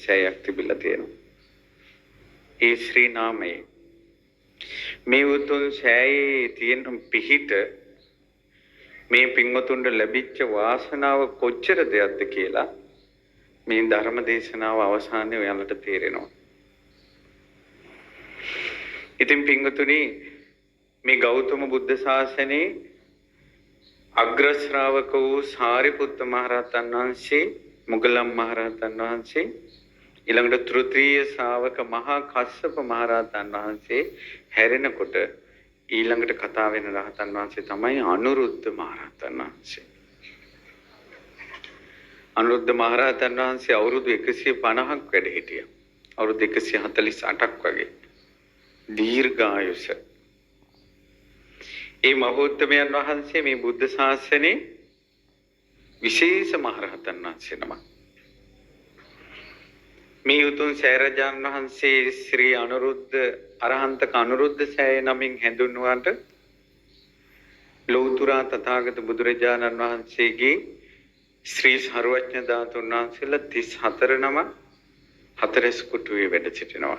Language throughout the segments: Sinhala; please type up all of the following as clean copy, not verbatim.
සෑයක් තිබිලා තියෙනවා. ඒ ශ්‍රී නාමයේ මේ උතුම් සෑයේ තියෙන පිහිට මේ පින්වතුන්ට ලැබිච්ච වාසනාව කොච්චර දෙයක්ද කියලා මේ ධර්ම දේශනාව අවසානයේ ඔයාලට තේරෙනවා. ඉතින් පින්වතුනි මේ ගෞතම බුද්ධ ශාසනයේ අග්‍ර ශ්‍රාවක වූ සාරිපුත්ත මහ රහතන් වහන්සේ, මුගලන් මහ රහතන් වහන්සේ, ඊළඟට තෘතීය ශ්‍රාවක මහා කස්සප මහ රහතන් වහන්සේ හැරෙනකොට ඊළඟට කතා වෙන රහතන් වහන්සේ තමයි අනුරුද්ධ මහ රහතන් වහන්සේ. අනුරුද්ධ මහ රහතන් වහන්සේ අවුරුදු 150ක් වැඩ හිටියා. අවුරුදු 148ක් වගේ. දීර්ඝායුෂ. ඒ මහෝත්තමයන් වහන්සේ මේ බුද්ධ ශාසනයේ විශේෂ මහරහතන් වහන්සේ නමක්. මේ උතුම් සෑරජාන් වහන්සේ ශ්‍රී අනුරුද්ධ අරහන්තක අනුරුද්ධ සෑය නමින් හැඳුන්වන්නට ලෞතර තථාගත බුදුරජාණන් වහන්සේගේ ශ්‍රී සර්වඥ ධාතුන් වහන්සේලා 34 නම හතරස් කුටුවේ වැඩ සිටිනවා.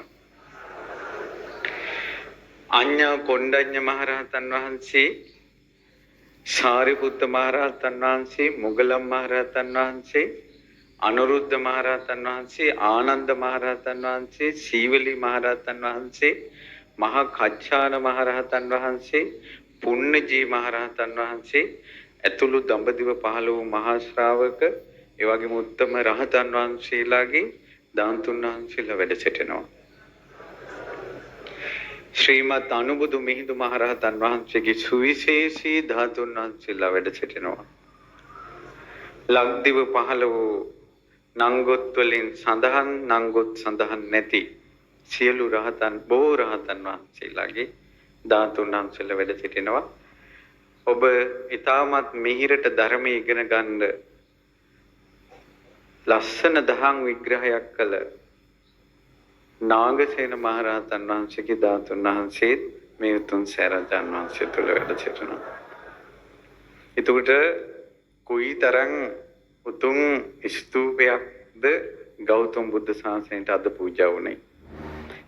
අඤ්ඤා කොණ්ඩඤ්ඤ මහරහතන් වහන්සේ, සාරිපුත්ත මහරහතන් වහන්සේ, මුගලන් මහරහතන් වහන්සේ, අනුරුද්ධ මහරහතන් වහන්සේ, ආනන්ද මහරහතන් වහන්සේ, සීවලි මහරහතන් වහන්සේ, මහා කච්චාන මහරහතන් වහන්සේ, පුන්නජී මහරහතන් වහන්සේ ඇතුළු දඹදිව පහළ වූ මහා ශ්‍රාවක ඒ වගේම උත්තම රහතන් වහන්සේලාගේ දාන්තුන් වහන්සේලා වැඩ සිටිනවා. ශ්‍රීමත් අනුබුදු මිහිඳු මහරහතන් වහන්සේගේ සුවිශේෂී ධාතුන් වහන්සේලා වැඩ සිටිනවා. ලක්දිව පහළ වූ නංගොත් වලින් සඳහන් නංගොත් සඳහන් නැති සියලු රහතන් බොහෝ රහතන් වහන්සේලාගේ ධාතුන් වහන්සේලා වැඩ සිටිනවා. ඔබ ඊටමත් මිහිරට ධර්මයේ ඉගෙන ගන්න ලස්සන දහම් විග්‍රහයක් කළ නාගසේන මහරහතන් වහන්සේගේ ධාතුන් වහන්සේ මේ උතුම් සෑරජාන් වහන්සේ තුළ වැඩ සිටිනවා. එතකොට කොයිතරම් උතුම් ස්තූපයක්ද ගෞතම බුද්ධ ශාසනයට අද පූජා වුණේ.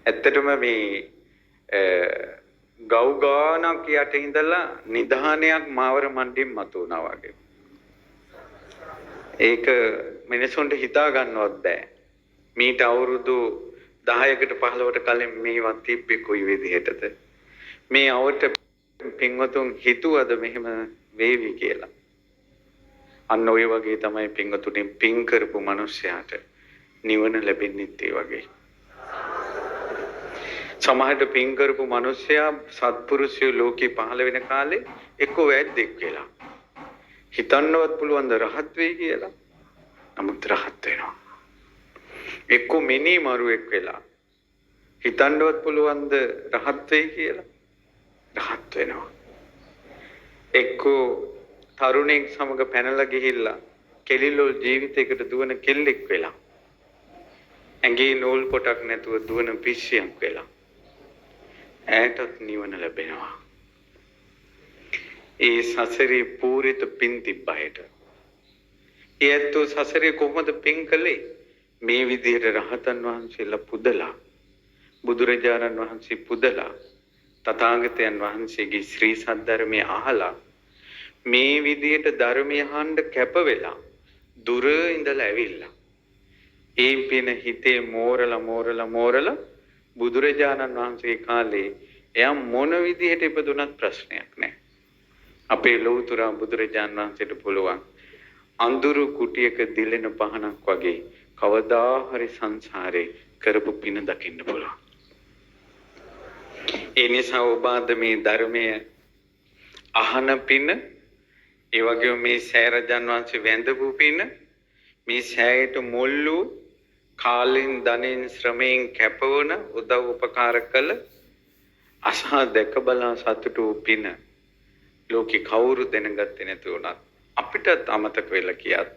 ඇත්තටම මේ ගෞගානක් යට ඉඳලා නිධානයක් මාවර මණ්ඩින් මතුවනවා වගේ. ඒක මිනිසුන්ට හිතා ගන්නවත් බෑ. මීට අවුරුදු 10කට 15කට කලින් මේවත් තිබ්බේ කොයි විදිහටද? මේ අවට පින්වතුන් හිතුවද මෙහෙම වේවි කියලා? අන්න ඔය වගේ තමයි පින්වතුන්ගෙන් පින් කරපු මිනිස්යාට නිවන ලැබෙන්නේ ඒ වගේ. සමහරට පින් කරපු මිනිසයා සත්පුරුෂය ලෝකේ පහළ වෙන කාලේ එක්ක වැද්දෙක් වෙලා. හිතන්නවත් පුළුවන් ද රහත් වෙයි කියලා? නමුත් රහත් වෙනවා. එක්ක මිනි මරුවෙක් වෙලා. හිතන්නවත් පුළුවන් ද රහත් වෙයි කියලා? රහත් වෙනවා. එක්ක තරුණෙක් සමග පැනලා ගිහිල්ලා කෙලිලොල් ජීවිතයකට දුවන කෙල්ලෙක් වෙලා. ඇඟේ නූල් පොටක් නැතුව දුවන පිස්සියක් වෙලා. ඈටත් නිවන ලැබෙනවා. ඒ සසරේ පූරිත පින් තිබ්බයට. ඒත් සසරේ කොහොමද පින් කළේ? මේ විදිහට රහතන් වහන්සේලා පුදලා, බුදුරජාණන් වහන්සේ පුදලා, තථාගතයන් වහන්සේගේ ශ්‍රී සද්ධර්මයේ අහලා, මේ විදිහට ධර්මය අහන්න කැප වෙලා, දුර ඉඳලා ඇවිල්ලා, ඒ පින හිතේ මෝරලා බුදුරජාණන් වහන්සේ කාලේ එයා මොන විදිහට ඉපදුනත් ප්‍රශ්නයක් නැහැ. අපේ ලෞතර බුදුරජාණන් වහන්සේට පුළුවන් අඳුරු කුටියක දිලෙන පහනක් වගේ කවදා හරි සංසාරේ කරපු පින දකින්න පුළුවන්. ඒ නිසා ඔබ අද මේ ධර්මයේ අහන පින, ඒ වගේම මේ සෑරජාන් වහන්සේ වැඳපු පින, මේ සෑයට මුල්ලු කාලෙන් ධනෙන් ශ්‍රමයෙන් කැපවන උදව් උපකාර කළ අසා දැක බලා සතුටු පින ලෝකේ කවුරු දැනගත්තේ නැති වුණත් අපිටත් අමතක වෙලා කියත්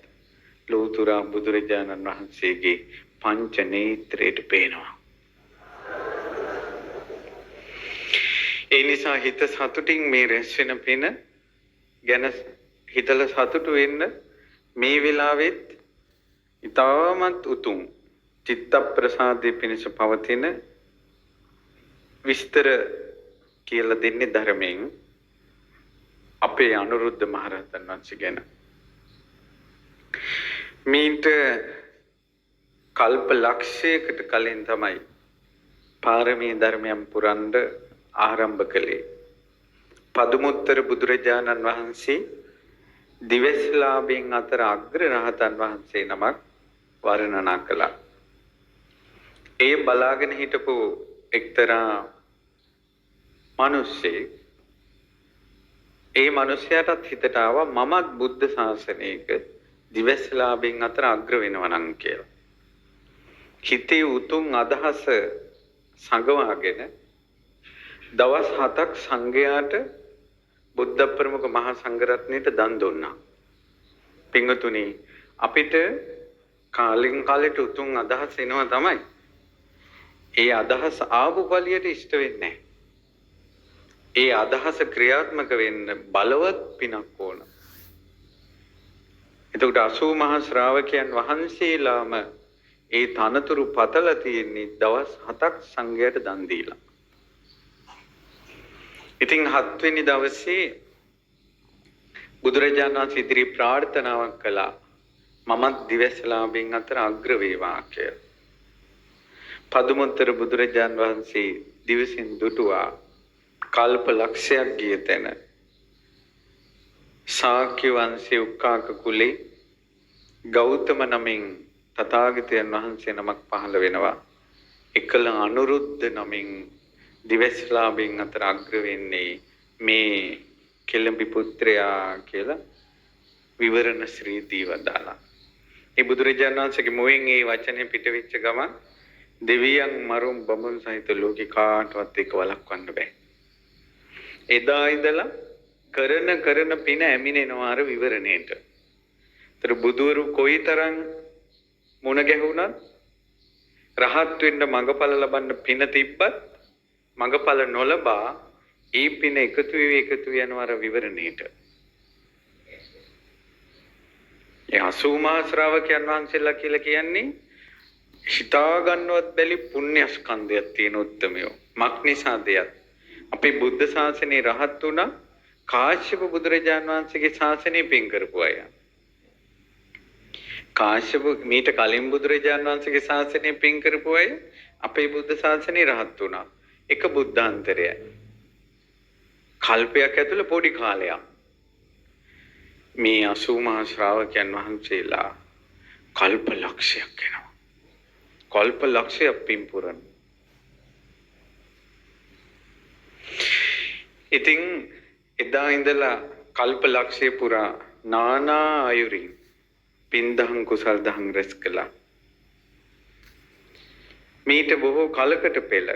ලෞතර බුදුරජාණන් වහන්සේගේ පංච නේත්‍රයට පේනවා. ඒ නිසා හිත සතුටින් මේ රැස් වෙන පින ගැන හිතලා සතුටු වෙන්න මේ වෙලාවෙත් ඊටමත් උතුම් චිත්ත ප්‍රසාදයේ පිණිස පවතින විස්තර කියලා දෙන්නේ ධර්මයෙන් අපේ අනුරුද්ධ මහරහතන් වහන්සේ ගැන. මීට කල්ප ලක්ෂයකට කලින් තමයි පාරමී ධර්මයන් පුරන්න ආරම්භ කළේ. පදුමුත්තර බුදුරජාණන් වහන්සේ දිවස්ලාභයෙන් අතර අග්‍ර රහතන් වහන්සේ නමක් වර්ණනා කළා. ඒ බලාගෙන හිටපු එක්තරා මිනිස්සෙක් ඒ මිනිසයාටත් හිතට ආවා මමත් බුද්ධ ශාසනයක දිවස්ලාභයෙන් අතර අග්‍ර වෙනවා නම් කියලා. හිතේ උතුම් අදහස සංගවාගෙන දවස් 7ක් සංඝයාට බුද්ධ ප්‍රමුඛ මහා සංඝරත්නයට දන් දුන්නා. පින්වතුනි අපිට කාලෙන් කාලෙට උතුම් අදහස් එනවා තමයි. ඒ අදහස් ආපු පළියට ඉෂ්ට වෙන්නේ නැහැ. ඒ අදහස ක්‍රියාත්මක වෙන්න බලවත් පිනක් ඕන. එතකොට 80 මහා ශ්‍රාවකයන් වහන්සේලාම ඒ තනතුරු පතලා තියෙන්නේ දවස් 7ක් සංඝයාට දන් දීලා. ඉතින් 7 වෙනි දවසේ බුදුරජාණන් වහන්සේ ඉදිරි ප්‍රාර්ථනාවක් කළා මමත් දිවස්ලාභයෙන් අතර අග්‍ර වේවා කියලා. පදුමුත්තර බුදුරජාණන් වහන්සේ දිවසින් දුටුවා කල්ප ලක්ෂයක් ගිය තැන ශාක්‍ය වංශයේ උක්කාක කුලේ ගෞතම නමින් තථාගතයන් වහන්සේ නමක් පහළ වෙනවා. එකල අනුරුද්ධ නමින් දිවස්ලාභයෙන් අතර අග්‍ර වෙන්නේ මේ කෙළඹි පුත්‍රයා කියලා විවරණ ශ්‍රී දීවදාලා. ඒ බුදුරජාණන් වහන්සේගේ මුවෙන් ඒ වචනේ පිටවෙච්ච ගමන් දෙවියන් මරුන් බඹුන් සහිත ලෝකේ කාටවත් ඒක වළක්වන්න බෑ. එදා ඉඳලා කරන පින ඇමිනෙනවා අර විවරණයට. ඒතර බුදුවරු කොයිතරම් මුණ ගැහුණත් රහත් වෙන්න මඟඵල ලබන්න පින තිබ්බත් මඟඵල නොලබා ඒ පින එකතු යනවා අර විවරණයට. ඒ 80 මහා ශ්‍රාවකයන් වහන්සේලා කියලා කියන්නේ හිතා ගන්නවත් බැලි පුණ්‍ය ස්කන්ධයක් තියෙන උත්මයෝ. මක් නිසාද අපේ බුද්ධ ශාසනයේ රහත් වුණා කාශ්‍යප බුදුරජාණන් වහන්සේගේ ශාසනය පින් කරපු අය. කාශ්‍යප මීට කලින් බුදුරජාණන් වහන්සේගේ ශාසනය පින් කරපු අය අපේ බුද්ධ ශාසනයේ රහත් වුණා. එක බුද්ධාන්තරයයි. කල්පයක් ඇතුළේ පොඩි කාලයක්. මේ 80 මහා ශ්‍රාවකයන් වහන්සේලා කල්ප ලක්ෂයක් වෙනවා. කල්ප ලක්ෂයක් පින් පුරන. ඉතින් එදා ඉඳලා කල්ප ලක්ෂය පුරා නානා ආයුරින් පින්දහම් කුසල් දහම් රැස් කළා. මීට බොහෝ කලකට පෙර